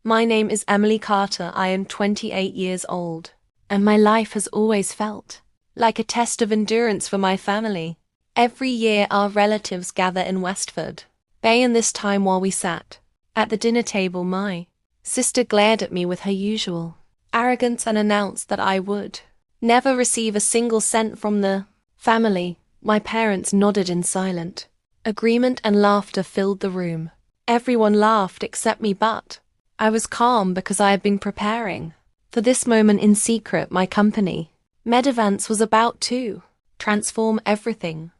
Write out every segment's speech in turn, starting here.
My name is Emily Carter. I am 28 years old, and my life has always felt like a test of endurance for my family. Every year our relatives gather in Westford Bay, and this time while we sat at the dinner table, my sister glared at me with her usual arrogance and announced that I would never receive a single cent from the family. My parents nodded in silent agreement and laughter filled the room. Everyone laughed except me, but I was calm because I had been preparing for this moment in secret. My company, Medivance, was about to transform everything.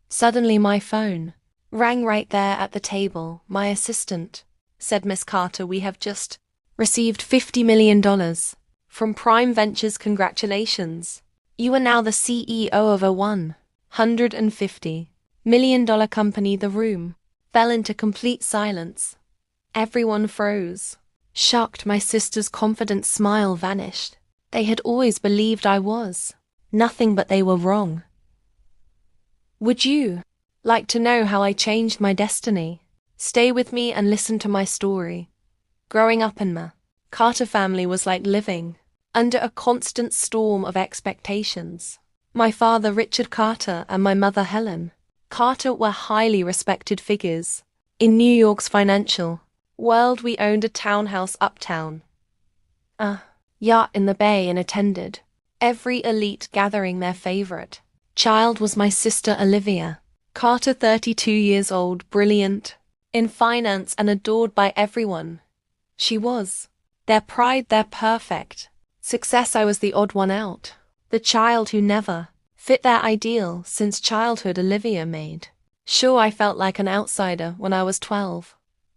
Suddenly my phone rang right there at the table. My assistant said, "Miss Carter, we have just received $50 million from Prime Ventures. Congratulations. You are now the CEO of a $150 million company." The room fell into complete silence. Everyone froze. Shocked, my sister's confident smile vanished. They had always believed I was nothing, but they were wrong. Would you like to know how I changed my destiny? Stay with me and listen to my story. Growing up in the Carter family was like living under a constant storm of expectations. My father, Richard Carter, and my mother, Helen Carter, were highly respected figures in New York's financial world. We owned a townhouse uptown, a yacht in the bay, and attended every elite gathering. Their favorite child was my sister Olivia Carter, 32 years old, brilliant in finance and adored by everyone. She was their pride, their perfect success. I was the odd one out, the child who never fit their ideal. Since childhood, Olivia made sure I felt like an outsider. When I was 12,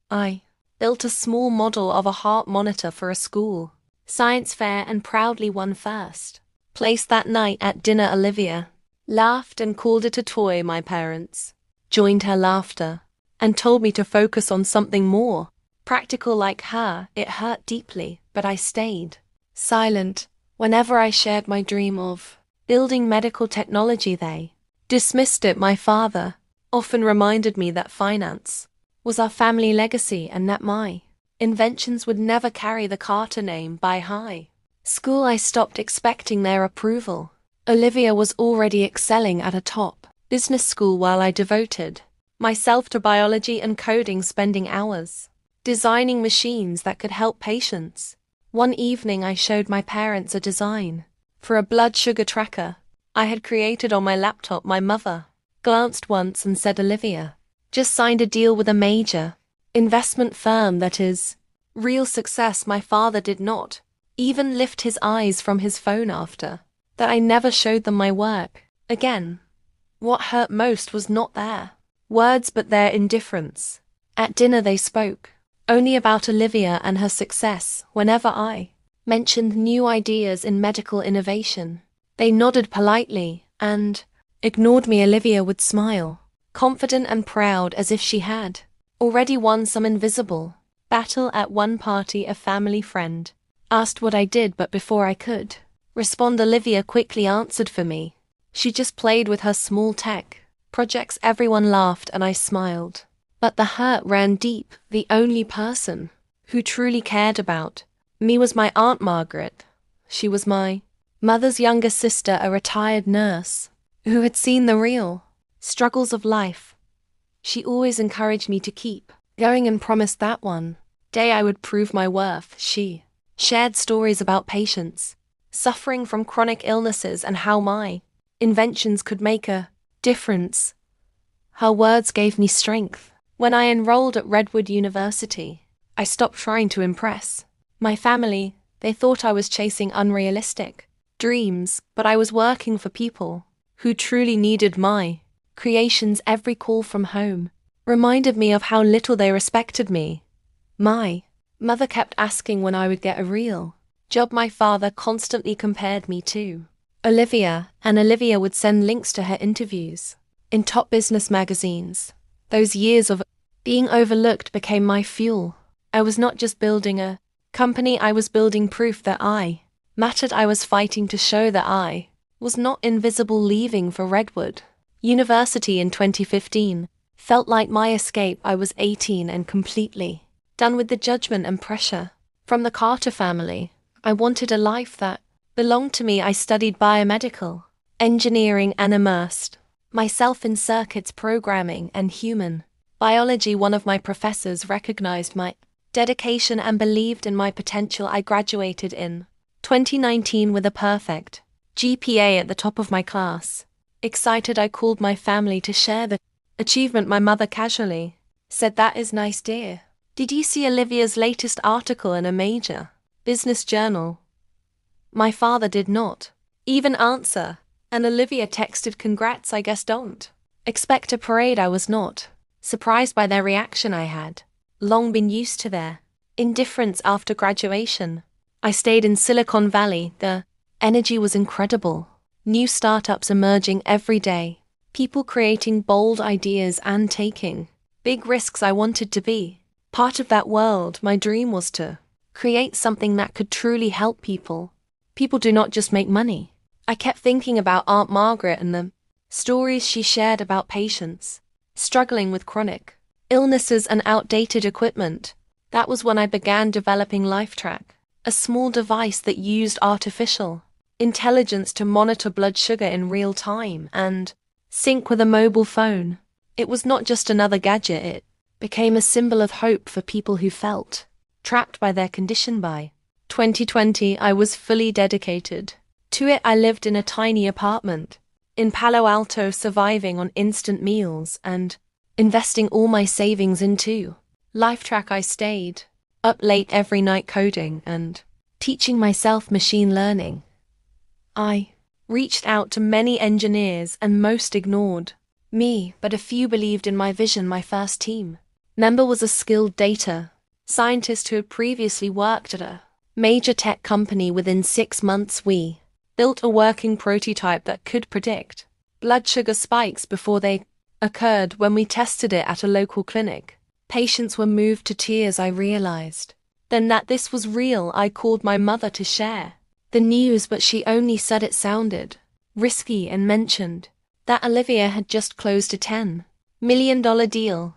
I built a small model of a heart monitor for a school science fair and proudly won first place that night. At dinner, Olivia laughed and called it a toy. My parents joined her laughter and told me to focus on something more practical like her. It hurt deeply, but I stayed silent. Whenever I shared my dream of building medical technology, they dismissed it. My father often reminded me that finance was our family legacy and that my inventions would never carry the Carter name. By high school, I stopped expecting their approval. Olivia was already excelling at a top business school while I devoted myself to biology and coding, spending hours designing machines that could help patients. One evening I showed my parents a design for a blood sugar tracker I had created on my laptop. My mother glanced once and said, "Olivia just signed a deal with a major investment firm. That is real success." My father did not even lift his eyes from his phone after that. I never showed them my work again. What hurt most was not their words but their indifference. At dinner they spoke only about Olivia and her success. Whenever I mentioned new ideas in medical innovation, they nodded politely and ignored me. Olivia would smile, confident and proud, as if she had already won some invisible battle. At one party, a family friend asked what I did, but before I could respond, Olivia quickly answered for me. She just played with her small tech projects. Everyone laughed and I smiled, but the hurt ran deep. The only person who truly cared about me was my Aunt Margaret. She was my mother's younger sister, a retired nurse who had seen the real struggles of life. She always encouraged me to keep going and promised that one day I would prove my worth. She shared stories about patients suffering from chronic illnesses and how my inventions could make a difference. Her words gave me strength. When I enrolled at Redwood University, I stopped trying to impress my family. They thought I was chasing unrealistic dreams, but I was working for people who truly needed my creations. Every call from home reminded me of how little they respected me. My mother kept asking when I would get a real job. My father constantly compared me to Olivia, and Olivia would send links to her interviews in top business magazines. Those years of being overlooked became my fuel. I was not just building a company, I was building proof that I mattered. I was fighting to show that I was not invisible. Leaving for Redwood University in 2015 felt like my escape. I was 18 and completely Done with the judgment and pressure from the Carter family. I wanted a life that belonged to me. I studied biomedical engineering and immersed myself in circuits programming and human biology. One of my professors recognized my dedication and believed in my potential. I graduated in 2019 with a perfect GPA at the top of my class. Excited, I called my family to share the achievement. My mother casually said, "That is nice, dear. Did you see Olivia's latest article in a major business journal?" My father did not even answer, and Olivia texted, "Congrats, I guess don't expect a parade." I was not surprised by their reaction. I had long been used to their indifference after graduation. I stayed in Silicon Valley. The energy was incredible. New startups emerging every day, people creating bold ideas and taking big risks. I wanted to be part of that world. My dream was to create something that could truly help people. People do not just make money. I kept thinking about Aunt Margaret and the stories she shared about patients struggling with chronic illnesses and outdated equipment. That was when I began developing LifeTrack, a small device that used artificial intelligence to monitor blood sugar in real time and sync with a mobile phone. It was not just another gadget, it became a symbol of hope for people who felt trapped by their condition. By 2020, I was fully dedicated to it. I lived in a tiny apartment in Palo Alto, surviving on instant meals and investing all my savings into LifeTrack. I stayed up late every night coding and teaching myself machine learning. I reached out to many engineers and most ignored me, but a few believed in my vision. My first team member was a skilled data scientist who had previously worked at a major tech company. Within 6 months, we built a working prototype that could predict blood sugar spikes before they occurred. When we tested it at a local clinic, patients were moved to tears. I realized then that this was real. I called my mother to share the news, but she only said it sounded risky and mentioned that Olivia had just closed a $10 million deal.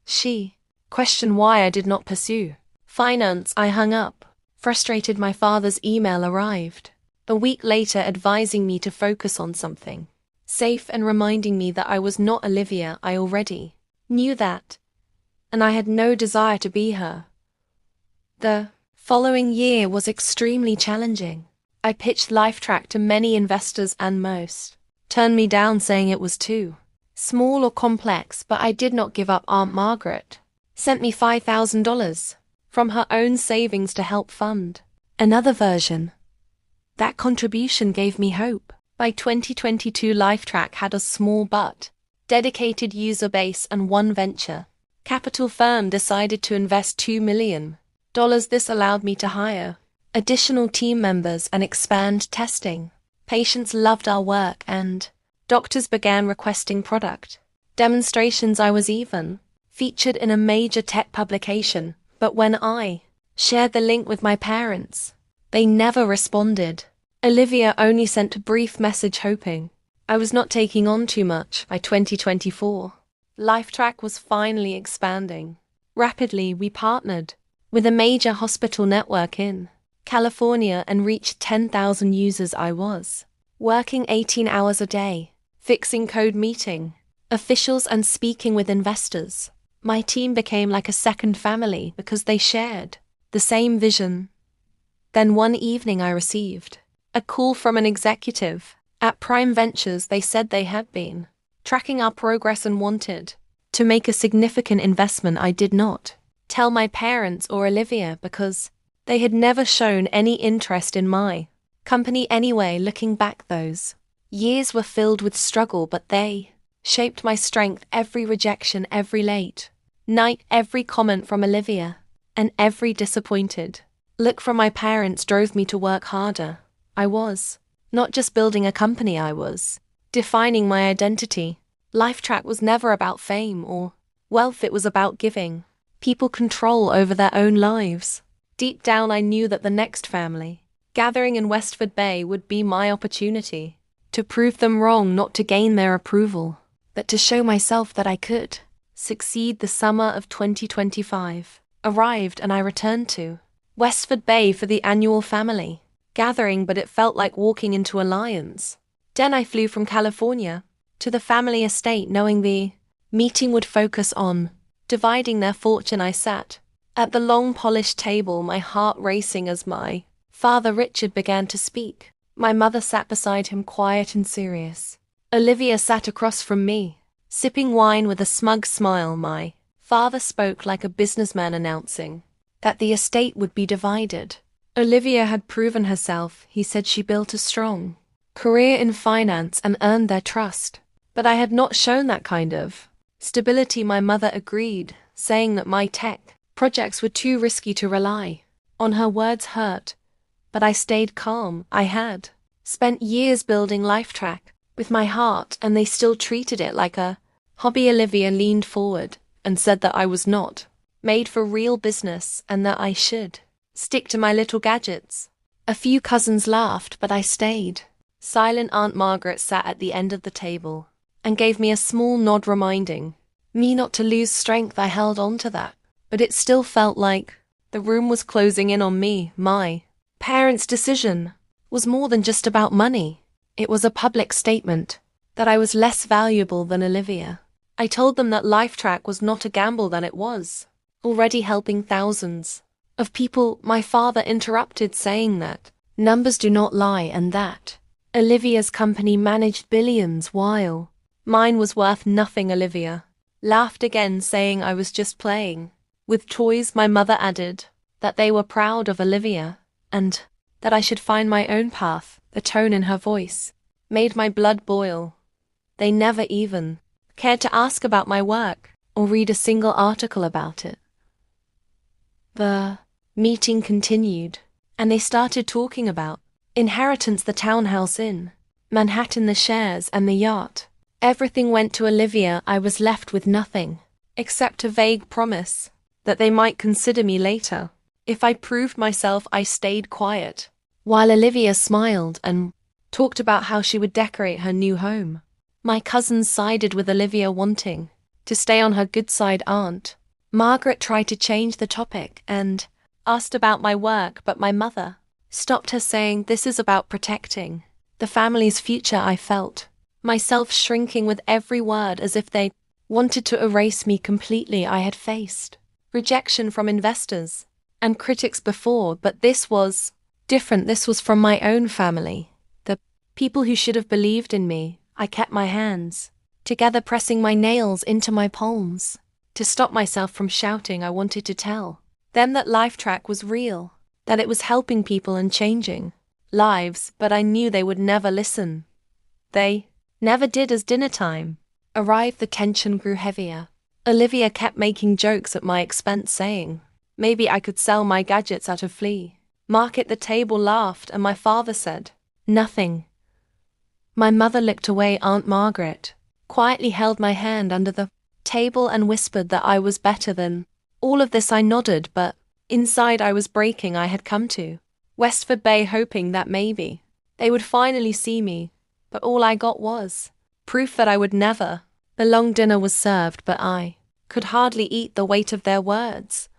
She questioned why I did not pursue finance. I hung up. Frustrated, my father's email arrived a week later, advising me to focus on something safe and reminding me that I was not Olivia. I already knew that, and I had no desire to be her. The following year was extremely challenging. I pitched LifeTrack to many investors and most turned me down, saying it was too small or complex, but I did not give up. Aunt Margaret sent me $5,000 from her own savings to help fund another version. That contribution gave me hope. By 2022, LifeTrack had a small but dedicated user base, and one venture capital firm decided to invest $2 million. This allowed me to hire additional team members and expand testing. Patients loved our work, and doctors began requesting product demonstrations. I was even featured in a major tech publication, but when I shared the link with my parents, they never responded. Olivia only sent a brief message hoping I was not taking on too much. By 2024, LifeTrack was finally expanding rapidly. We partnered with a major hospital network in California and reached 10,000 users. I was working 18 hours a day, fixing code, meeting officials and speaking with investors. My team became like a second family because they shared the same vision. Then one evening I received a call from an executive at Prime Ventures. They said they had been tracking our progress and wanted to make a significant investment. I did not tell my parents or Olivia because they had never shown any interest in my company anyway. Looking back, those years were filled with struggle, but they shaped my strength. Every rejection, every late night, every comment from Olivia, and every disappointed look from my parents drove me to work harder. I was not just building a company, I was defining my identity. LifeTrack was never about fame or wealth, it was about giving people control over their own lives. Deep down, I knew that the next family gathering in Westford Bay would be my opportunity to prove them wrong, not to gain their approval, but to show myself that I could succeed. The summer of 2025 arrived and I returned to Westford Bay for the annual family gathering, but it felt like walking into a lion's den. I flew from California to the family estate knowing the meeting would focus on dividing their fortune. I sat at the long polished table, my heart racing as my father Richard began to speak. My mother sat beside him, quiet and serious. Olivia sat across from me, sipping wine with a smug smile. My father spoke like a businessman, announcing that the estate would be divided. Olivia had proven herself. He said she built a strong career in finance and earned their trust. But I had not shown that kind of stability. My mother agreed, saying that my tech projects were too risky to rely on her. Words hurt, but I stayed calm. I had spent years building LifeTrack with my heart, and they still treated it like a hobby. Olivia leaned forward and said that I was not made for real business and that I should stick to my little gadgets. A few cousins laughed, but I stayed silent. Aunt Margaret sat at the end of the table and gave me a small nod, reminding me not to lose strength. I held on to that, but it still felt like the room was closing in on me. My parents' decision was more than just about money. It was a public statement that I was less valuable than Olivia. I told them that LifeTrack was not a gamble, that it was already helping thousands of people. My father interrupted, saying that numbers do not lie and that Olivia's company managed billions while mine was worth nothing. Olivia laughed again, saying I was just playing with toys. My mother added that they were proud of Olivia and that I should find my own path. The tone in her voice made my blood boil. They never even cared to ask about my work or read a single article about it. The meeting continued, and they started talking about inheritance, the townhouse in Manhattan, the shares, and the yacht. Everything went to Olivia. I was left with nothing except a vague promise that they might consider me later if I proved myself. I stayed quiet while Olivia smiled and talked about how she would decorate her new home. My cousins sided with Olivia, wanting to stay on her good side. Aunt Margaret tried to change the topic and asked about my work, but my mother stopped her, saying this is about protecting the family's future. I felt myself shrinking with every word, as if they wanted to erase me completely. I had faced rejection from investors and critics before, but this was different. This was from my own family, the people who should have believed in me. I kept my hands together, pressing my nails into my palms to stop myself from shouting. I wanted to tell them that LifeTrack was real, that it was helping people and changing lives, but I knew they would never listen. They never did. As dinner time arrived, the tension grew heavier. Olivia kept making jokes at my expense, saying maybe I could sell my gadgets at a flea market. The table laughed, and my father said nothing. My mother looked away. Aunt Margaret quietly held my hand under the table and whispered that I was better than all of this. I nodded, but inside I was breaking. I had come to Westford Bay hoping that maybe they would finally see me, but all I got was proof that I would never belong. Dinner was served, but I could hardly eat the weight of their words,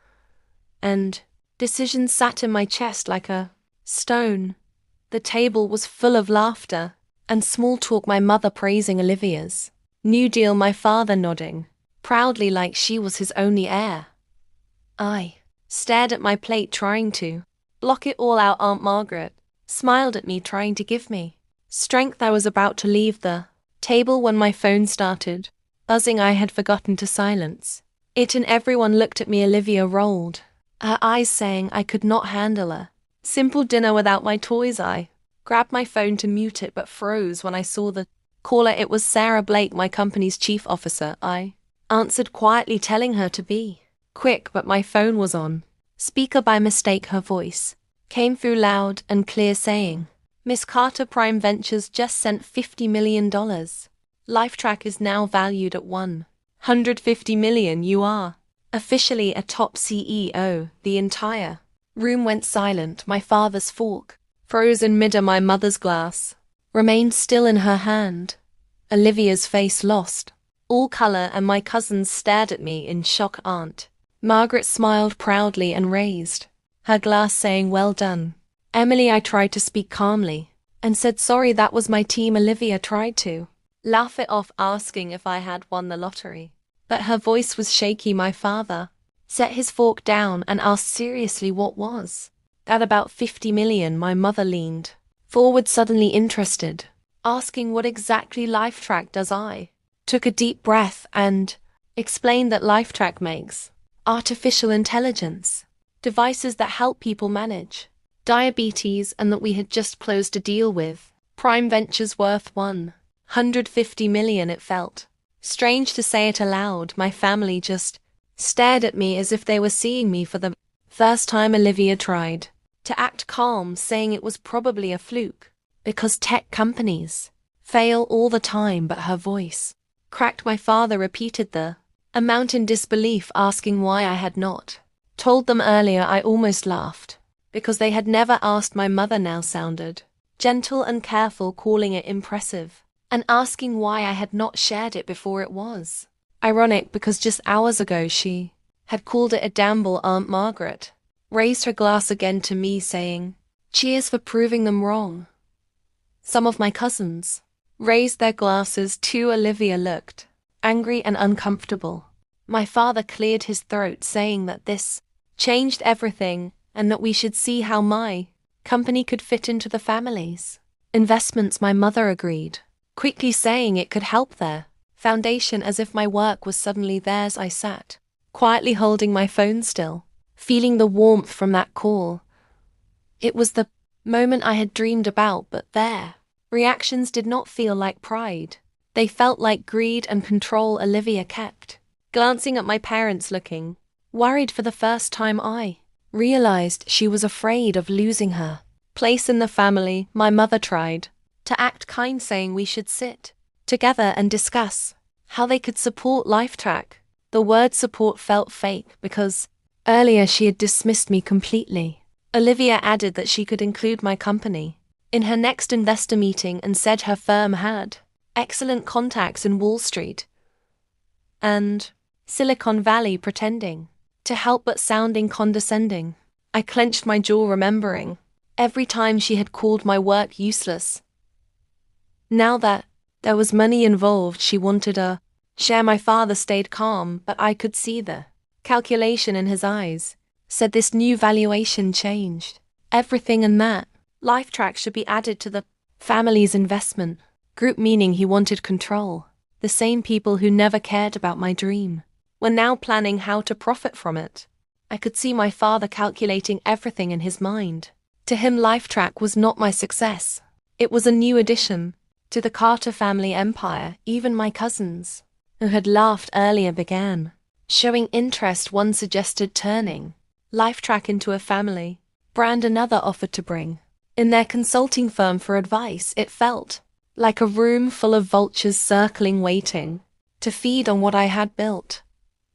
and decision sat in my chest like a stone. The table was full of laughter and small talk, my mother praising Olivia's new deal, my father nodding proudly like she was his only heir. I stared at my plate, trying to block it all out. Aunt Margaret smiled at me, trying to give me strength. I was about to leave the table when my phone started buzzing. I had forgotten to silence it, and everyone looked at me. Olivia rolled her eyes, saying I could not handle a simple dinner without my toys. I grabbed my phone to mute it, but froze when I saw the caller. It was Sarah Blake, my company's chief officer. I answered quietly, telling her to be quick, but my phone was on speaker by mistake. Her voice came through loud and clear, saying, Miss Carter, Prime Ventures just sent $50 million. LifeTrack is now valued at $150 million. You are officially a top CEO. The entire room went silent. My father's fork froze in midair. My mother's glass remained still in her hand. Olivia's face lost all color, and my cousins stared at me in shock. Aunt Margaret smiled proudly and raised her glass, saying, "Well done." Emily, I tried to speak calmly and said, "Sorry, that was my team." Olivia tried to laugh it off, asking if I had won the lottery. But her voice was shaky. My father set his fork down and asked seriously, "What was that about 50 million?" My mother leaned forward, suddenly interested, asking what exactly LifeTrack does. I took a deep breath and explained that LifeTrack makes artificial intelligence devices that help people manage diabetes, and that we had just closed a deal with Prime Ventures worth 150 million. It felt strange to say it aloud. My family just stared at me as if they were seeing me for the first time. Olivia tried to act calm, saying it was probably a fluke because tech companies fail all the time, but her voice cracked. My father repeated the amount in disbelief, asking why I had not told them earlier. I almost laughed because they had never asked. My mother now sounded gentle and careful, calling it impressive and asking why I had not shared it before. It was ironic because just hours ago she had called it a gamble. Aunt Margaret raised her glass again to me, saying, "Cheers for proving them wrong." Some of my cousins raised their glasses too. Olivia looked angry and uncomfortable. My father cleared his throat, saying that this changed everything and that we should see how my company could fit into the family's investments. My mother agreed, quickly saying it could help their foundation, as if my work was suddenly theirs. I sat quietly, holding my phone still, feeling the warmth from that call. It was the moment I had dreamed about, but their reactions did not feel like pride. They felt like greed and control. Olivia kept glancing at my parents, looking worried. For the first time, I realized she was afraid of losing her place in the family. My mother tried to act kind, saying we should sit together and discuss how they could support LifeTrack. The word support felt fake because earlier she had dismissed me completely. Olivia added that she could include my company in her next investor meeting and said her firm had excellent contacts in Wall Street and Silicon Valley, pretending to help but sounding condescending. I clenched my jaw, remembering every time she had called my work useless. Now that there was money involved, she wanted a share. My father stayed calm, but I could see the calculation in his eyes. Said this new valuation changed everything, and that LifeTrack should be added to the family's investment group, meaning he wanted control. The same people who never cared about my dream were now planning how to profit from it. I could see my father calculating everything in his mind. To him, LifeTrack was not my success. It was a new addition to the Carter family empire. Even my cousins, who had laughed earlier, began showing interest. One suggested turning LifeTrack into a family brand. Another offered to bring in their consulting firm for advice. It felt like a room full of vultures circling, waiting to feed on what I had built.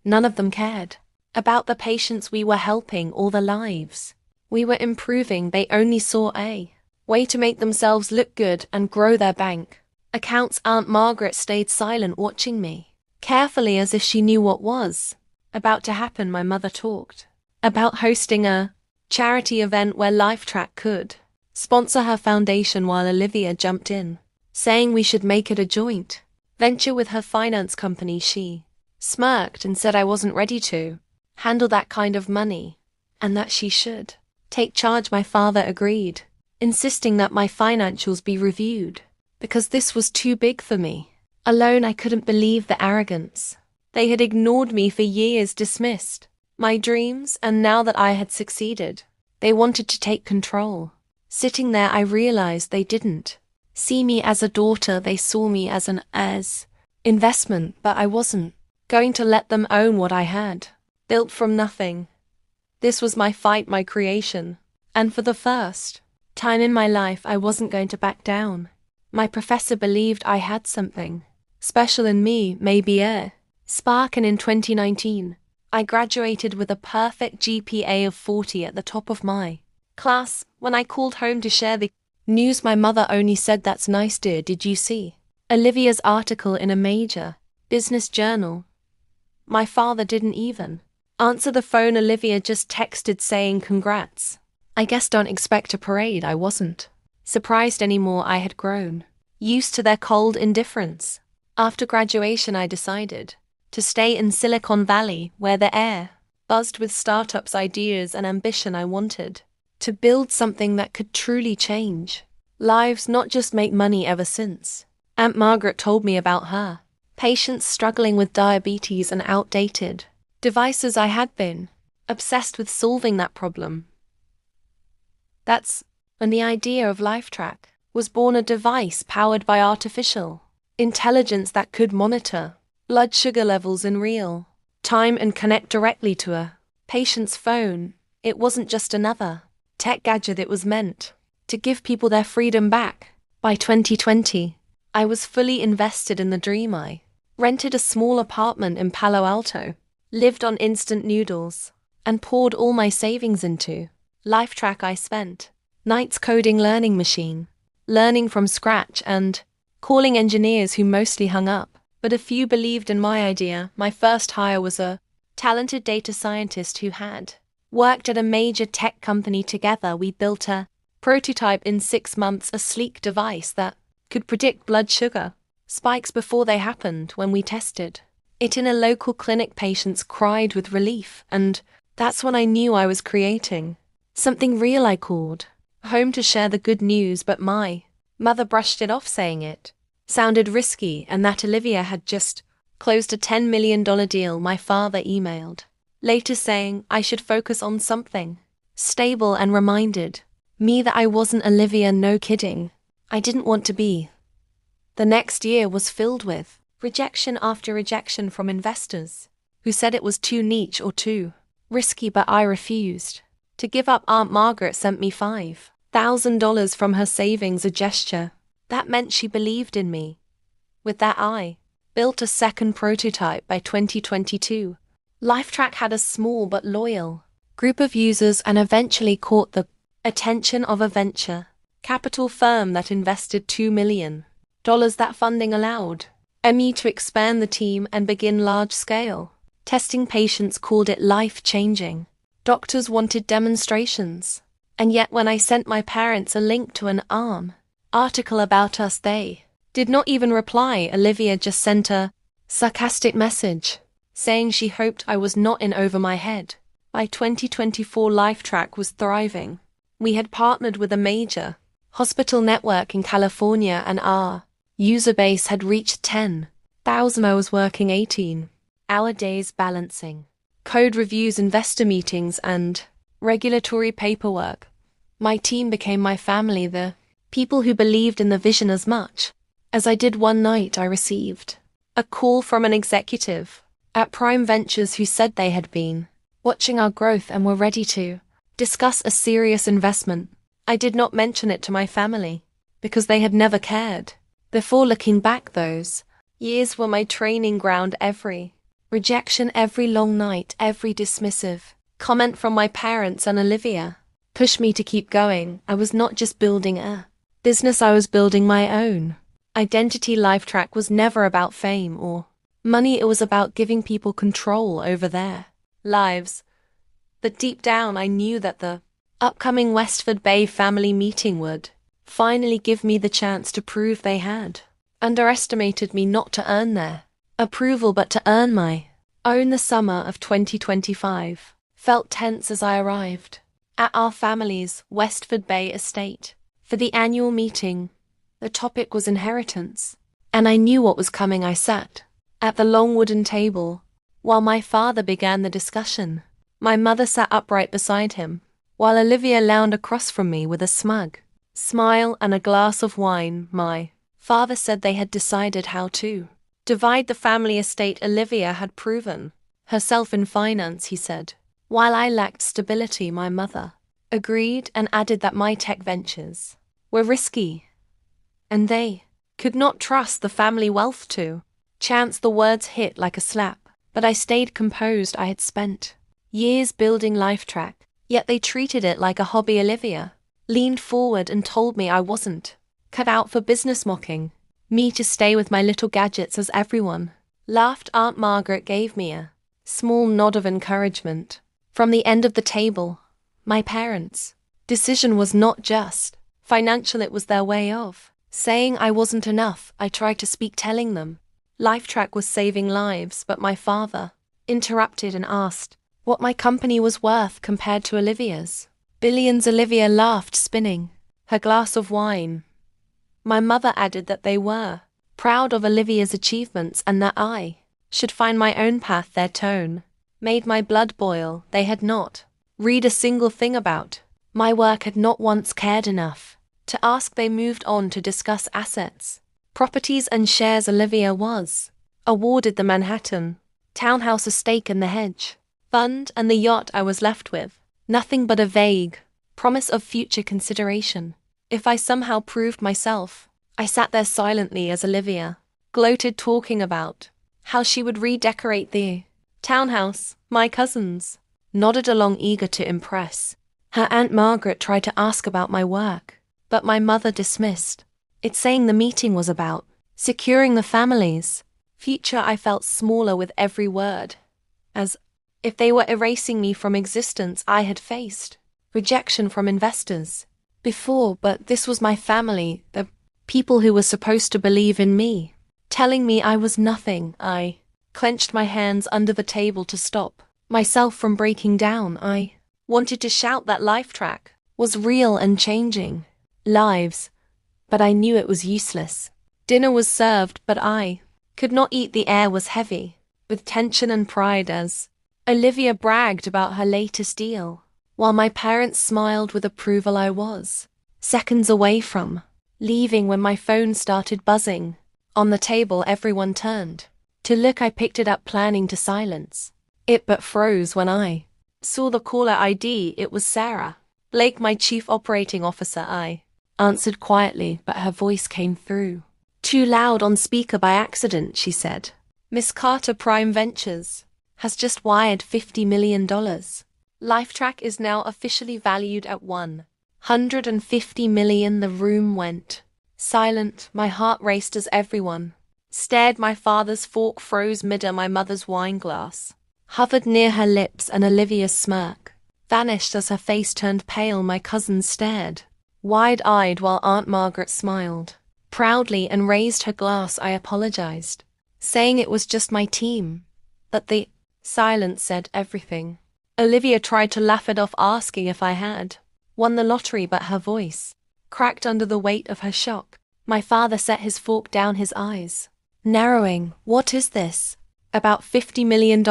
None of them cared about the patients we were helping or the lives we were improving. They only saw a way to make themselves look good and grow their bank accounts. Aunt Margaret stayed silent, watching me carefully as if she knew what was about to happen. My mother talked about hosting a charity event where LifeTrack could sponsor her foundation, while Olivia jumped in, saying we should make it a joint venture with her finance company. She smirked and said I wasn't ready to handle that kind of money and that she should take charge. My father agreed, insisting that my financials be reviewed because this was too big for me alone. I couldn't believe the arrogance. They had ignored me for years, dismissed my dreams, and now that I had succeeded, they wanted to take control. Sitting there, I realized they didn't see me as a daughter. They saw me as an investment, but I wasn't going to let them own what I had built from nothing. This was my fight, my creation, and for the first time in my life, I wasn't going to back down. My professor believed I had something special in me, maybe a spark, and in 2019, I graduated with a perfect GPA of 40 at the top of my class. When I called home to share the news, my mother only said, "That's nice, dear. Did you see Olivia's article in a major business journal?" My father didn't even Answer the phone, Olivia just texted saying congrats. I guess don't expect a parade, I wasn't surprised anymore. I had grown used to their cold indifference. After graduation, I decided to stay in Silicon Valley, where the air buzzed with startups, ideas, and ambition. I wanted to build something that could truly change lives, not just make money. Ever since Aunt Margaret told me about her patients struggling with diabetes and outdated devices, I had been obsessed with solving that problem. That's when the idea of LifeTrack was born, a device powered by artificial intelligence that could monitor blood sugar levels in real time and connect directly to a patient's phone. It wasn't just another tech gadget, it was meant to give people their freedom back. By 2020, I was fully invested in the dream. I rented a small apartment in Palo Alto, lived on instant noodles, and poured all my savings into LifeTrack. I spent nights coding learning machine, learning from scratch, and calling engineers who mostly hung up, but a few believed in my idea. My first hire was a talented data scientist who had worked at a major tech company. Together, we built a prototype in 6 months, a sleek device that could predict blood sugar spikes before they happened. When we tested it in a local clinic, patients cried with relief, and that's when I knew I was creating something real. I called home to share the good news, but my mother brushed it off, saying it sounded risky and that Olivia had just closed a $10 million deal. My father emailed later saying I should focus on something stable and reminded me that I wasn't Olivia. No kidding, I didn't want to be. The next year was filled with rejection after rejection from investors who said it was too niche or too risky, but I refused to give up. Aunt Margaret sent me $5,000 from her savings, a gesture that meant she believed in me. With that, I built a second prototype. By 2022, LifeTrack had a small but loyal group of users and eventually caught the attention of a venture capital firm that invested $2 million. That funding allowed me to expand the team and begin large-scale testing. Patients called it life-changing. Doctors wanted demonstrations. And yet when I sent my parents a link to an article about us, they did not even reply. Olivia just sent a sarcastic message saying she hoped I was not in over my head. By 2024, LifeTrack was thriving. We had partnered with a major hospital network in California and our user base had reached 10,000. I was working 18-hour days balancing code reviews, investor meetings, and regulatory paperwork. My team became my family, the people who believed in the vision as much as I did. One night, I received a call from an executive at Prime Ventures who said they had been watching our growth and were ready to discuss a serious investment. I did not mention it to my family because they had never cared. Before looking back, those years were my training ground. Every rejection, every long night, every dismissive comment from my parents and Olivia pushed me to keep going. I was not just building a business, I was building my own identity. LifeTrack was never about fame or money, it was about giving people control over their lives. But deep down, I knew that the upcoming Westford Bay family meeting would finally give me the chance to prove they had underestimated me, not to earn their approval but to earn my own. The summer of 2025 felt tense as I arrived at our family's Westford Bay estate for the annual meeting. The topic was inheritance, and I knew what was coming. I sat at the long wooden table while my father began the discussion. My mother sat upright beside him, while Olivia lounged across from me with a smug smile and a glass of wine. My father said they had decided how to divide the family estate. Olivia had proven herself in finance, he said. While I lacked stability, my mother agreed and added that my tech ventures were risky, and they could not trust the family wealth to chance. The words hit like a slap, but I stayed composed. I had spent years building LifeTrack, yet they treated it like a hobby. Olivia leaned forward and told me I wasn't cut out for business, mocking me to stay with my little gadgets as everyone laughed. Aunt Margaret gave me a Small nod of encouragement. From the end of the table, my parents. Decision was not just financial, it was their way of saying I wasn't enough. I tried to speak, telling them LifeTrack was saving lives, but my father interrupted and asked what my company was worth compared to Olivia's. Billions. Olivia laughed, spinning her glass of wine. My mother added that they were proud of Olivia's achievements and that I should find my own path. Their tone made my blood boil. They had not read a single thing about my work, had not once cared enough to ask. They moved on to discuss assets, properties and shares. Olivia was awarded the Manhattan townhouse, a stake in the hedge fund, and the yacht. I was left with nothing but a vague promise of future consideration if I somehow proved myself. I sat there silently as Olivia gloated, talking about how she would redecorate the townhouse. My cousins nodded along, eager to impress. Her Aunt Margaret tried to ask about my work, but my mother dismissed it, saying the meeting was about securing the family's future. I felt smaller with every word, as if they were erasing me from existence. I had faced rejection from investors before, but this was my family, the people who were supposed to believe in me, telling me I was nothing. I clenched my hands under the table to stop myself from breaking down. I wanted to shout that LifeTrack was real and changing lives, but I knew it was useless. Dinner was served, but I could not eat. The air was heavy with tension and pride as Olivia bragged about her latest deal, while my parents smiled with approval. I was seconds away from leaving when my phone started buzzing. On the table, everyone turned to look. I picked it up, planning to silence it, but froze when I saw the caller ID. It was Sarah Blake, my chief operating officer. I answered quietly, but her voice came through too loud on speaker by accident. She said, "Miss Carter, Prime Ventures has just wired $50 million. LifeTrack is now officially valued at $150 million. The room went silent. My heart raced as everyone stared. My father's fork froze midair. My mother's wine glass hovered near her lips, and Olivia's smirk vanished as her face turned pale. My cousins stared, wide-eyed, while Aunt Margaret smiled proudly and raised her glass. I apologized, saying it was just my team, but the silence said everything. Olivia tried to laugh it off, asking if I had won the lottery, but her voice cracked under the weight of her shock. My father set his fork down, his eyes narrowing. "What is this? About $50 million?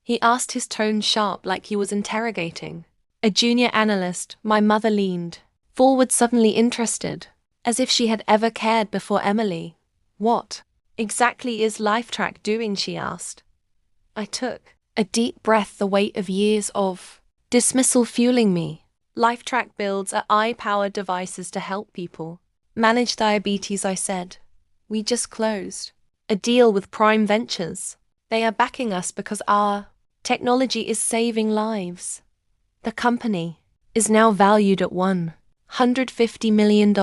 He asked, his tone sharp, like he was interrogating a junior analyst. My mother leaned forward, suddenly interested, as if she had ever cared before. "Emily, what exactly is LifeTrack doing?" she asked. I took a deep breath, the weight of years of dismissal fueling me. LifeTrack builds AI-powered devices to help people manage diabetes, I said. "We just closed a deal with Prime Ventures. They are backing us because our technology is saving lives. The company is now valued at $150 million.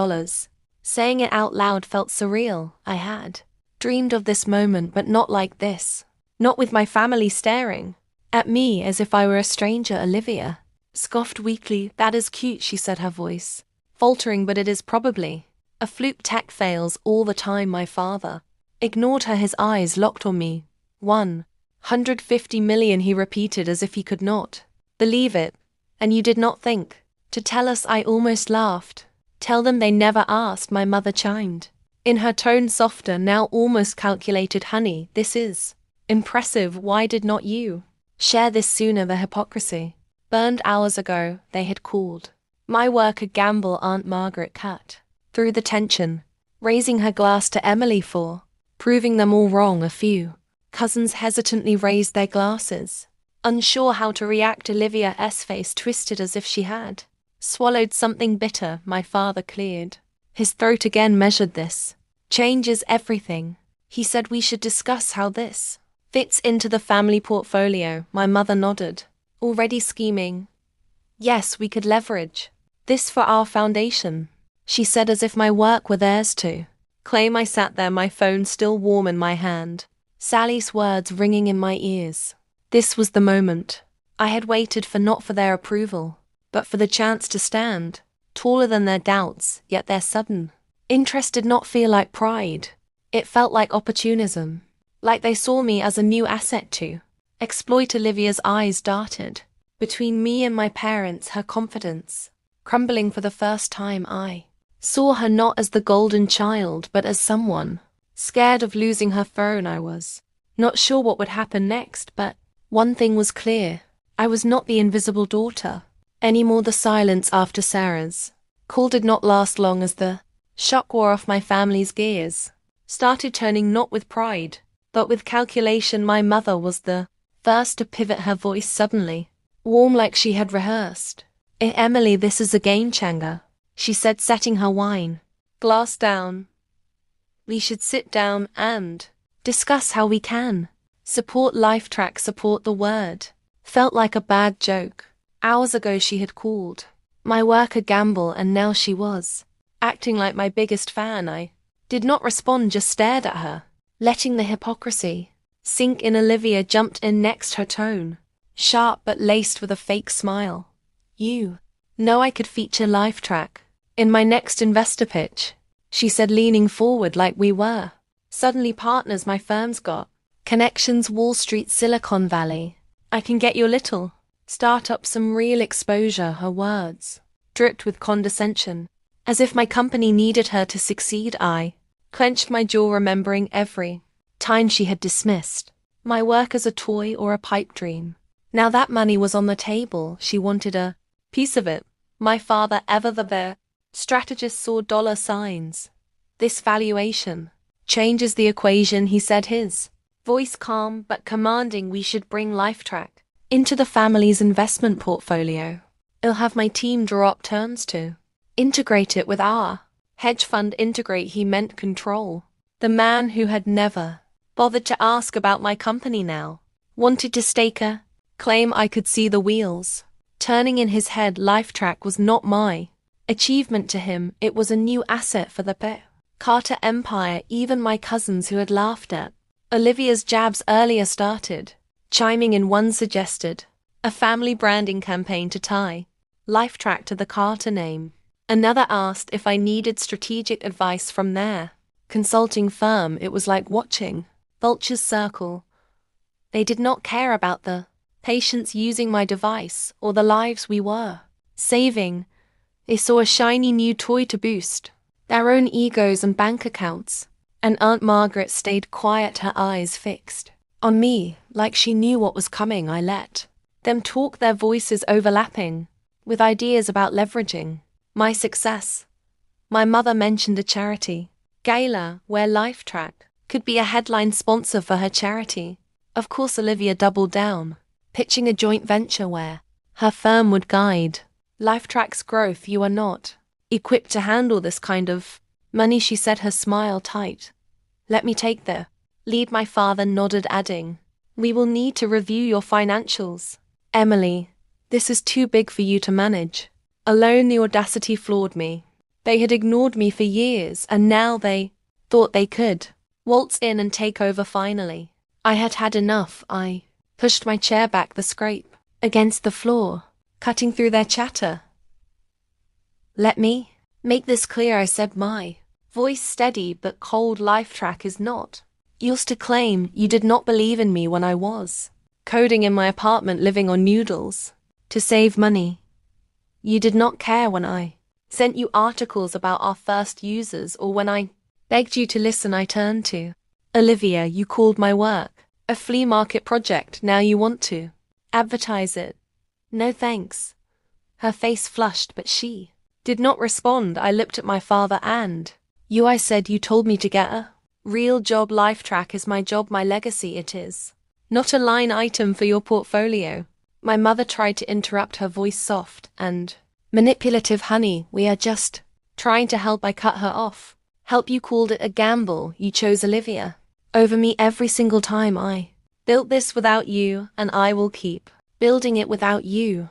Saying it out loud felt surreal. I had dreamed of this moment, but not like this. Not with my family staring at me as if I were a stranger. Olivia scoffed weakly. "That is cute," she said, her voice faltering, "but it is probably a fluke. Tech fails all the time." My father ignored her, his eyes locked on me. $150 million, he repeated as if he could not believe it. "And you did not think to tell us?" I almost laughed. "Tell them they never asked," my mother chimed in, her tone softer, now almost calculated. "Honey, this is impressive. Why did not you share this sooner?" The hypocrisy burned hours ago. They had called my work a gamble. Aunt Margaret cut through the tension, raising her glass to Emily for proving them all wrong. A few cousins hesitantly raised their glasses, unsure how to react. Olivia's face twisted as if she had swallowed something bitter. My father cleared his throat again. "Measured this changes everything," he said. "We should discuss how this fits into the family portfolio." My mother nodded, already scheming. "Yes, we could leverage this for our foundation," she said, as if my work were theirs to claim. I sat there, my phone still warm in my hand, Sally's words ringing in my ears. This was the moment. I had waited for, not for their approval, but for the chance to stand, taller than their doubts, yet their sudden interest did not feel like pride. It felt like opportunism, like they saw me as a new asset to exploit. Olivia's eyes darted between me and my parents, her confidence crumbling for the first time. I saw her not as the golden child, but as someone scared of losing her throne. I was not sure what would happen next, but one thing was clear. I was not the invisible daughter anymore. The silence after Sarah's call did not last long as the shock wore off. My family's gears started turning, not with pride, but with calculation. My mother was the first to pivot, her voice suddenly warm like she had rehearsed. Emily, this is a game changer," she said, setting her wine glass down. "We should sit down and discuss how we can support LifeTrack." Support, the word felt like a bad joke. Hours ago she had called my work a gamble, and now she was acting like my biggest fan. I did not respond, just stared at her, letting the hypocrisy sink in. Olivia jumped in next, her tone sharp but laced with a fake smile. "You know I could feature LifeTrack in my next investor pitch," she said, leaning forward like we were suddenly partners. "My firm's got connections, Wall Street, Silicon Valley. I can get your little startup some real exposure." Her words dripped with condescension, as if my company needed her to succeed. I clenched my jaw, remembering every time she had dismissed my work as a toy or a pipe dream. Now that money was on the table, she wanted a piece of it. My father, ever the bear strategist, saw dollar signs. "This valuation changes the equation," he said, his voice calm but commanding. "We should bring LifeTrack into the family's investment portfolio. I'll have my team draw up terms to integrate it with our hedge fund." Integrate, he meant control. The man who had never bothered to ask about my company now wanted to stake a claim. I could see the wheels turning in his head. LifeTrack was not my achievement to him, it was a new asset for the Carter empire. Even my cousins, who had laughed at Olivia's jabs earlier, started chiming in. One suggested a family branding campaign to tie LifeTrack to the Carter name. Another asked if I needed strategic advice from their consulting firm. It was like watching vultures circle. They did not care about the patients using my device or the lives we were saving. They saw a shiny new toy to boost their own egos and bank accounts. And Aunt Margaret stayed quiet, her eyes fixed on me, like she knew what was coming. I let them talk, their voices overlapping with ideas about leveraging my success. My mother mentioned a charity gala where LifeTrack could be a headline sponsor for her charity. Of course, Olivia doubled down, pitching a joint venture where her firm would guide LifeTrack's growth. "You are not equipped to handle this kind of money," she said, her smile tight. "Let me take the lead." My father nodded, adding, "We will need to review your financials. Emily, this is too big for you to manage alone." The audacity floored me. They had ignored me for years, and now they thought they could waltz in and take over. Finally, I had had enough. I pushed my chair back, the scrape against the floor cutting through their chatter. "Let me make this clear," I said, my voice steady but cold. "LifeTrack is not yours to claim. You did not believe in me when I was coding in my apartment, living on noodles to save money. You did not care when I sent you articles about our first users, or when I begged you to listen." I turned to Olivia. "You called my work a flea market project. Now you want to advertise it." "No thanks." Her face flushed, but she did not respond. I looked at my father. "And you," I said, "you told me to get a real job. LifeTrack is my job, my legacy. It is not a line item for your portfolio." My mother tried to interrupt, her voice soft and manipulative. "Honey, we are just trying to help." I cut her off. "Help? You called it a gamble. You chose Olivia over me every single time. I built this without you, and I will keep building it without you."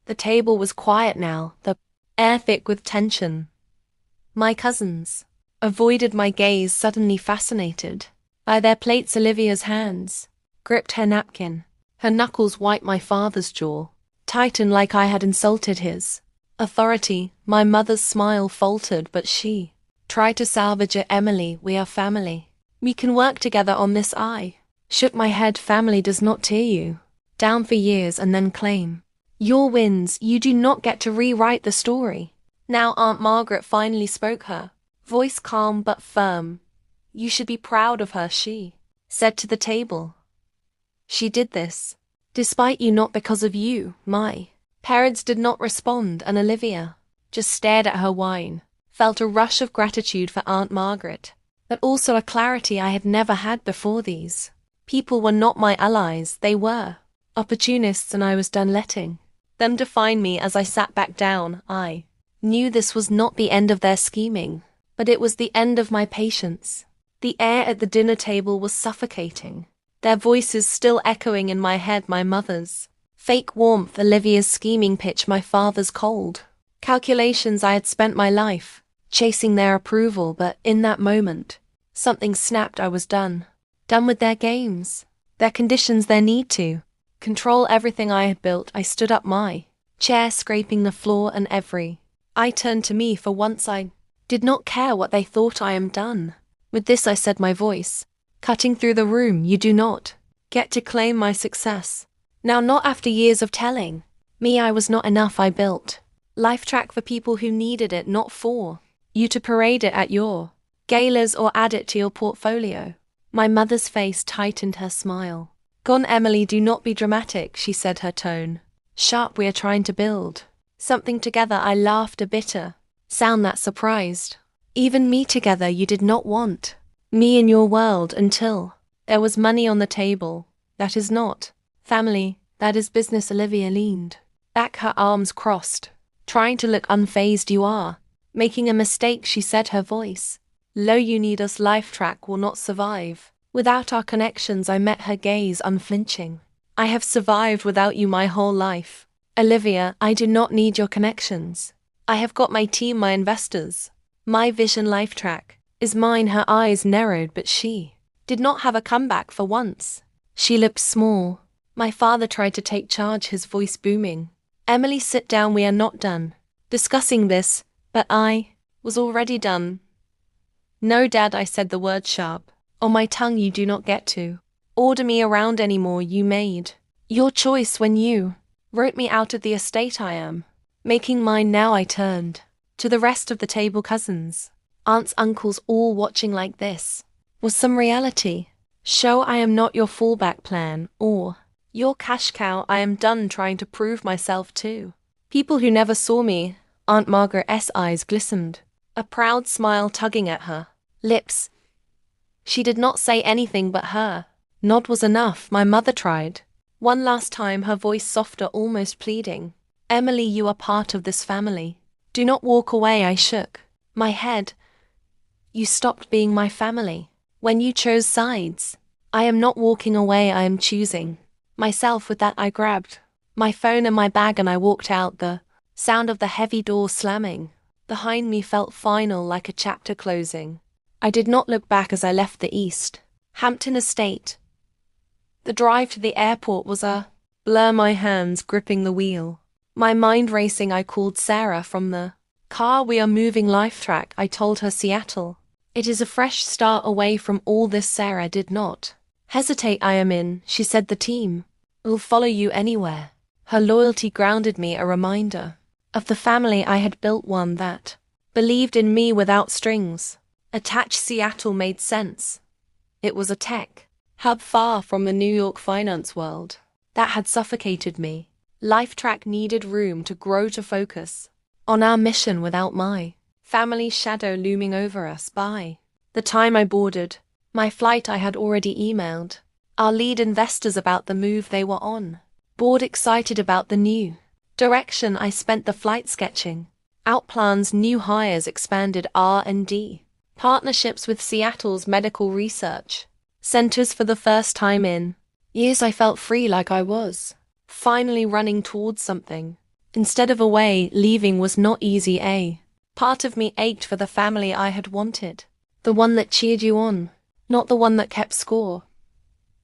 The table was quiet now, the air thick with tension. My cousins avoided my gaze, suddenly fascinated by their plates. Olivia's hands gripped her napkin, Her knuckles wiped my father's jaw, tightened like I had insulted his authority. My mother's smile faltered, but she tried to salvage it. Emily, we are family. We can work together on this. I shook my head. Family does not tear you down for years and then claim your wins. You do not get to rewrite the story. Now Aunt Margaret finally spoke, her voice calm but firm. You should be proud of her, she said to the table. She did this despite you, not because of you. My parents did not respond, and Olivia just stared at her wine, felt a rush of gratitude for Aunt Margaret, but also a clarity I had never had before. These people were not my allies, they were opportunists, and I was done letting them define me. As I sat back down, I knew this was not the end of their scheming, but it was the end of my patience. The air at the dinner table was suffocating, their voices still echoing in my head, my mother's fake warmth, Olivia's scheming pitch, my father's cold calculations. I had spent my life chasing their approval, but in that moment, something snapped. I was done with their games, their conditions, their need to control everything I had built. I stood up, my chair scraping the floor, and every eye turned to me. For once I did not care what they thought. I am done with this, I said, my voice cutting through the room. You do not get to claim my success. Now, not after years of telling me I was not enough. I built LifeTrack for people who needed it, not for you to parade it at your galas or add it to your portfolio. My mother's face tightened, her smile gone. Emily, do not be dramatic, she said, her tone sharp. We are trying to build something together. I laughed, a bitter sound that surprised even me. Together, you did not want me in your world until there was money on the table. That is not family, that is business. Olivia leaned back, her arms crossed, trying to look unfazed. You are making a mistake, she said, her voice low. You need us. LifeTrack will not survive without our connections. I met her gaze, unflinching. I have survived without you my whole life. Olivia, I do not need your connections. I have got my team, my investors. My vision. LifeTrack is mine. Her eyes narrowed, but she did not have a comeback for once. She looked small. My father tried to take charge, his voice booming. Emily, sit down. We are not done discussing this, but I was already done. No, Dad, I said, the word sharp on my tongue. You do not get to order me around anymore. You made your choice when you wrote me out of the estate. I am making mine now. I turned to the rest of the table, cousins, aunts, uncles, all watching. Like this was some reality show. I am not your fallback plan or your cash cow. I am done trying to prove myself to people who never saw me. Aunt Margaret's eyes glistened, a proud smile tugging at her lips. She did not say anything, but her nod was enough. My mother tried one last time, her voice softer, almost pleading. Emily, you are part of this family. Do not walk away. I shook my head. You stopped being my family when you chose sides. I am not walking away. I am choosing myself. With that, I grabbed my phone and my bag and I walked out. The sound of the heavy door slamming behind me felt final, like a chapter closing. I did not look back as I left the East Hampton estate. The drive to the airport was a blur, my hands gripping the wheel, my mind racing. I called Sarah from the car. We are moving. LifeTrack, I told her. Seattle. It is a fresh start away from all this. Sarah did not hesitate. I am in, she said. The team will follow you anywhere. Her loyalty grounded me, a reminder of the family I had built, one that believed in me without strings attached. Seattle made sense. It was a tech hub far from the New York finance world that had suffocated me. LifeTrack needed room to grow, to focus on our mission without my family's shadow looming over us. By the time I boarded my flight, I had already emailed our lead investors about the move they were on board, excited about the new direction. I spent the flight sketching out plans, new hires, expanded R&D partnerships with Seattle's medical research centers. For the first time in years, I felt free, like I was finally running towards something instead of away. Leaving was not easy. A part of me ached for the family I had wanted, the one that cheered you on, not the one that kept score.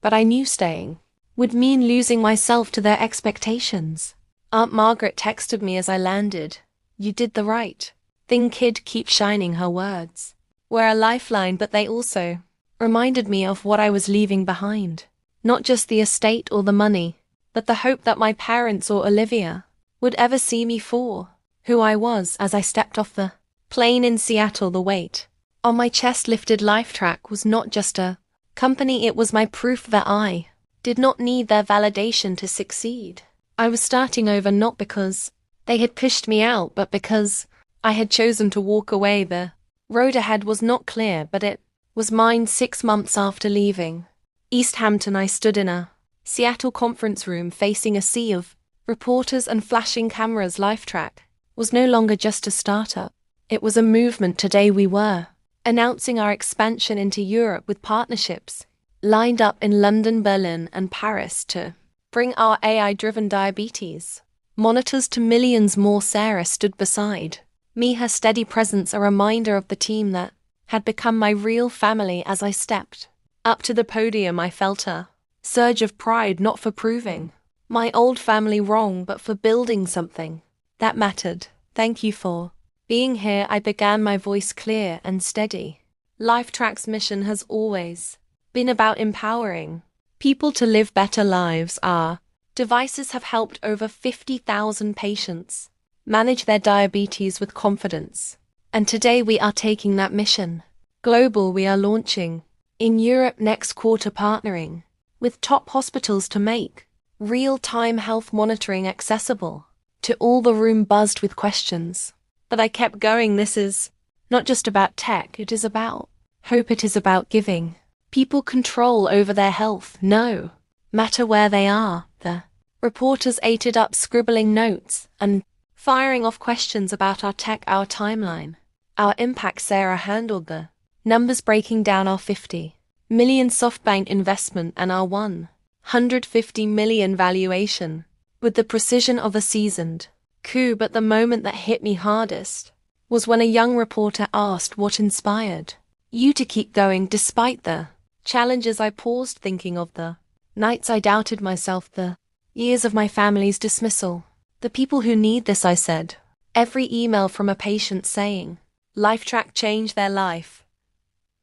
But I knew staying would mean losing myself to their expectations. Aunt Margaret texted me as I landed. "You did the right thing, kid." Keep shining, her words were a lifeline, but they also reminded me of what I was leaving behind. Not just the estate or the money, but the hope that my parents or Olivia would ever see me for who I was. As I stepped off the plane in Seattle, the weight on my chest lifted. Lifetrack was not just a company, it was my proof that I did not need their validation to succeed. I was starting over, not because they had pushed me out, but because I had chosen to walk away. The road ahead was not clear, but it was mine. 6 months after leaving East Hampton, I stood in a Seattle conference room facing a sea of reporters and flashing cameras. Lifetrack was no longer just a startup. It was a movement. Today we were announcing our expansion into Europe with partnerships lined up in London, Berlin, and Paris to bring our AI-driven diabetes monitors to millions more. Sarah stood beside me, her steady presence a reminder of the team that had become my real family. As I stepped up to the podium, I felt a surge of pride, not for proving my old family wrong, but for building something that mattered. "Thank you for being here," I began, my voice clear and steady. Lifetrack's mission has always been about empowering people to live better lives. Our devices have helped over 50,000 patients manage their diabetes with confidence. And today we are taking that mission global. We are launching in Europe next quarter, partnering with top hospitals to make real-time health monitoring accessible to all. The room buzzed with questions, but I kept going. This is not just about tech, it is about hope. It is about giving people control over their health, no matter where they are. The reporters ate it up, scribbling notes and firing off questions about our tech, our timeline, our impact. Sarah handled the numbers, breaking down our 50 million SoftBank investment and our 150 million valuation with the precision of a seasoned coup. But the moment that hit me hardest was when a young reporter asked, "What inspired you to keep going despite the challenges?" I paused, thinking of the nights I doubted myself, the years of my family's dismissal, the people who need this. I said, every email from a patient saying Lifetrack changed their life.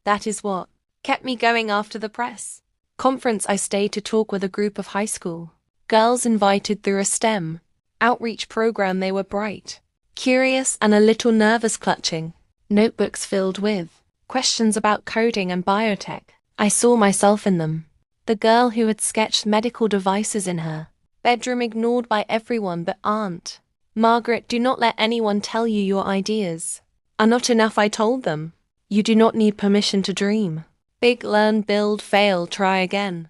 That is what kept me going. After the press conference, I stayed to talk with a group of high school girls invited through a STEM outreach program. They were bright, curious, and a little nervous, clutching notebooks filled with questions about coding and biotech. I saw myself in them. The girl who had sketched medical devices in her bedroom, ignored by everyone but Aunt Margaret. "Do not let anyone tell you your ideas are not enough," I told them. "You do not need permission to dream big. Learn, build, fail, try again.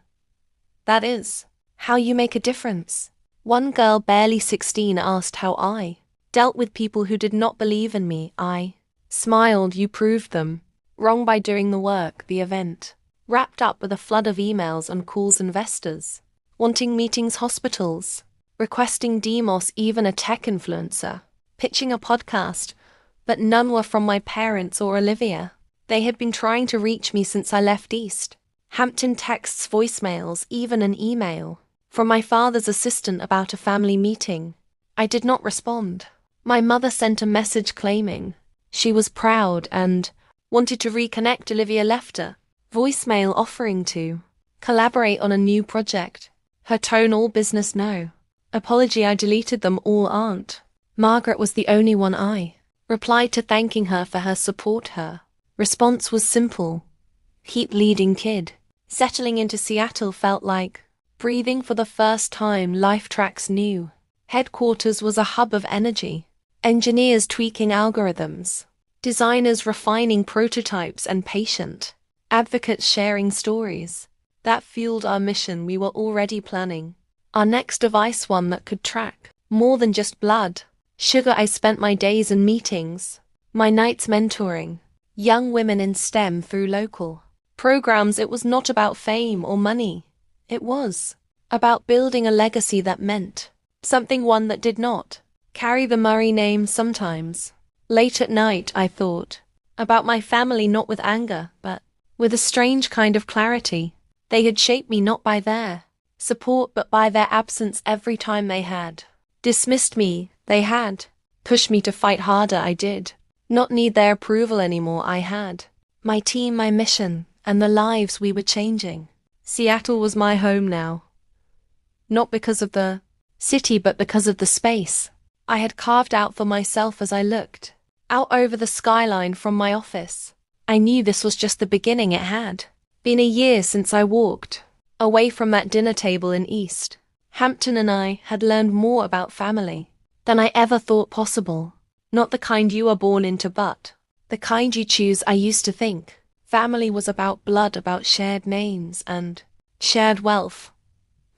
That is how you make a difference." One girl, barely 16, asked how I dealt with people who did not believe in me. I smiled. "You proved them wrong by doing the work." The event wrapped up with a flood of emails and calls, investors wanting meetings, hospitals requesting demos, even a tech influencer pitching a podcast, but none were from my parents or Olivia. They had been trying to reach me since I left East Hampton. Texts, voicemails, even an email from my father's assistant about a family meeting. I did not respond. My mother sent a message claiming she was proud and wanted to reconnect. Olivia left a voicemail offering to collaborate on a new project. Her tone all business, no apology. I deleted them all. Aunt Margaret was the only one I replied to, thanking her for her support. Her response was simple: "Keep leading, kid." Settling into Seattle felt like breathing for the first time. Lifetrack's new headquarters was a hub of energy. Engineers tweaking algorithms, designers refining prototypes, and patient advocates sharing stories that fueled our mission. We were already planning our next device, one that could track more than just blood sugar. I spent my days in meetings, my nights mentoring young women in STEM through local programs. It was not about fame or money. It was about building a legacy that meant something, one that did not carry the Murray name. Sometimes, late at night, I thought about my family, not with anger, but with a strange kind of clarity. They had shaped me not by their support, but by their absence every time they had dismissed me, they had pushed me to fight harder. I did not need their approval anymore. I had my team, my mission, and the lives we were changing. Seattle was my home now, not because of the city, but because of the space I had carved out for myself. As I looked out over the skyline from my office, I knew this was just the beginning. It had been a year since I walked away from that dinner table in East Hampton, and I had learned more about family than I ever thought possible. Not the kind you are born into, but the kind you choose. I used to think family was about blood, about shared names and shared wealth.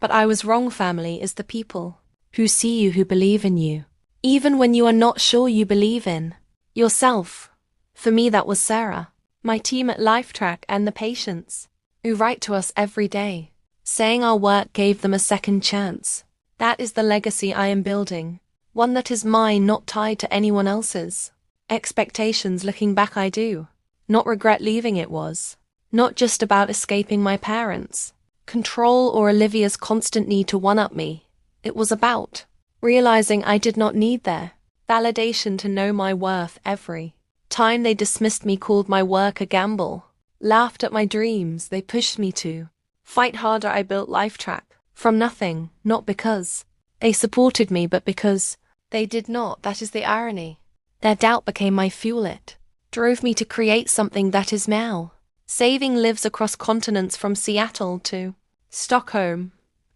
But I was wrong. Family is the people who see you, who believe in you, even when you are not sure you believe in yourself. For me, that was Sarah, my team at LifeTrack, and the patients who write to us every day, saying our work gave them a second chance. That is the legacy I am building, one that is mine, not tied to anyone else's expectations. Looking back, I do not regret leaving. It was not just about escaping my parents' control or Olivia's constant need to one-up me. It was about realizing I did not need their validation to know my worth. Every time they dismissed me, called my work a gamble, laughed at my dreams, they pushed me to fight harder. I built LifeTrack from nothing, not because they supported me, but because they did not. That is the irony. Their doubt became my fuel. It drove me to create something that is now saving lives across continents, from Seattle to Stockholm.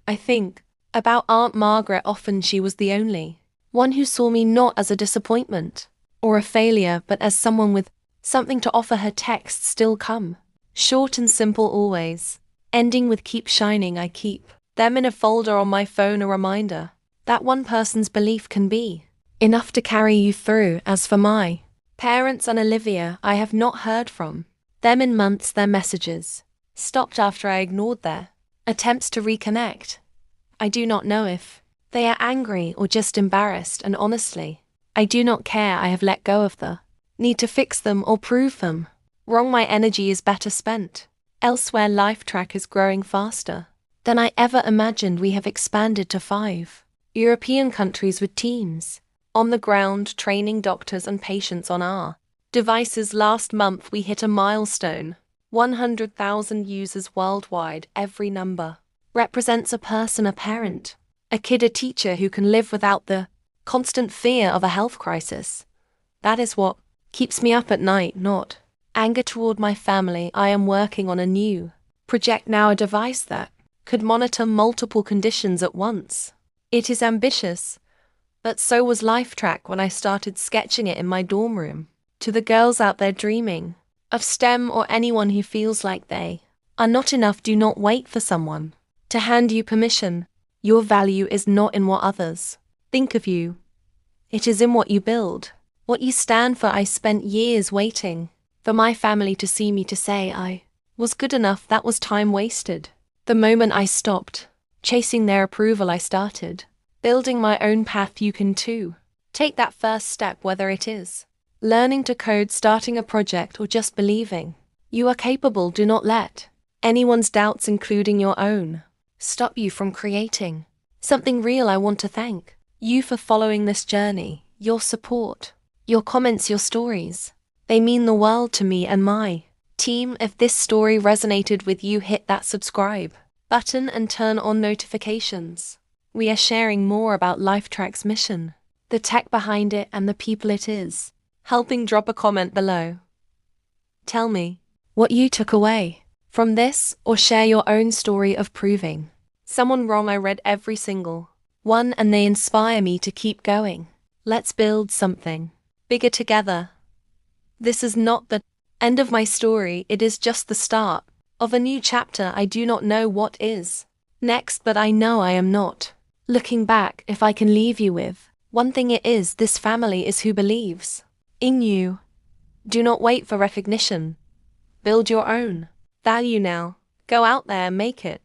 I think about Aunt Margaret often. She was the only one who saw me not as a disappointment or a failure, but as someone with something to offer. Her texts still come, short and simple, always ending with "keep shining." I keep them in a folder on my phone, a reminder that one person's belief can be enough to carry you through. As for my parents and Olivia, I have not heard from them in months. Their messages stopped after I ignored their attempts to reconnect. I do not know if they are angry or just embarrassed, and honestly, I do not care. I have let go of the need to fix them or prove them wrong. My energy is better spent elsewhere. LifeTrack is growing faster than I ever imagined. We have expanded to 5 European countries with teams on the ground, training doctors and patients on our devices. Last month we hit a milestone: 100,000 users worldwide. Every number represents a person, a parent, a kid, a teacher who can live without the constant fear of a health crisis. That is what keeps me up at night, not anger toward my family. I am working on a new project now, a device that could monitor multiple conditions at once. It is ambitious, but so was LifeTrack when I started sketching it in my dorm room. To the girls out there dreaming of STEM, or anyone who feels like they are not enough, do not wait for someone to hand you permission. Your value is not in what others think of you. It is in what you build, what you stand for. I spent years waiting for my family to see me, to say I was good enough. That was time wasted. The moment I stopped chasing their approval, I started building my own path. You can too. Take that first step, whether it is learning to code, starting a project, or just believing you are capable. Do not let anyone's doubts, including your own, stop you from creating something real. I want to thank you for following this journey. Your support, your comments, your stories, they mean the world to me and my team. If this story resonated with you, hit that subscribe button and turn on notifications. We are sharing more about LifeTrack's mission, the tech behind it, and the people it is helping. Drop a comment below. Tell me what you took away from this, or share your own story of proving someone wrong. I read every single one and they inspire me to keep going. Let's build something bigger together. This is not the end of my story, it is just the start of a new chapter. I do not know what is next, but I know I am not looking back. If I can leave you with one thing, it is this: family is who believes in you. Do not wait for recognition. Build your own value now. Go out there and make it.